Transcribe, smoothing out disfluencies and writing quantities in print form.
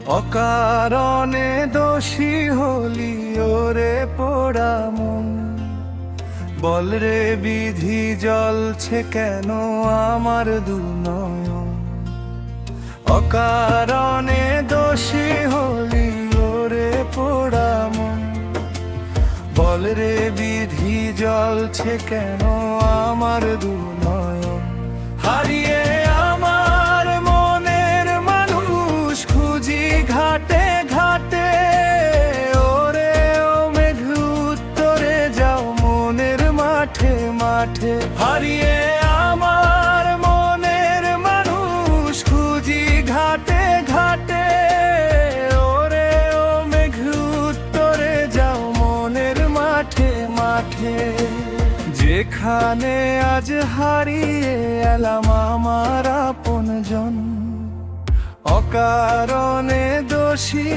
অকারণে দোষী হলি ওরে পোড়া মন। বল রে বিধি জ্বলছে কেন আমার দুনয়ন। অকারণে দোষী হলি ওরে পোড়া মন। বল রে বিধি জ্বলছে কেন আমার দুনয়ন। হারিয়ে আমার মনের মানুষ খুঁজি ঘাটে ঘাটে। ওরে ও মেঘ উত্তরে যাও মনের মাঠে মাঠে। হারিয়ে আমার মনের মানুষ খুঁজি ঘাটে ঘাটে। ওরে ও মেঘ উত্তরে যাও মনের মাঠে মাঠে। যেখানে আজ হারিয়ে এলাম আমার আপনজন, অকারণে দোষী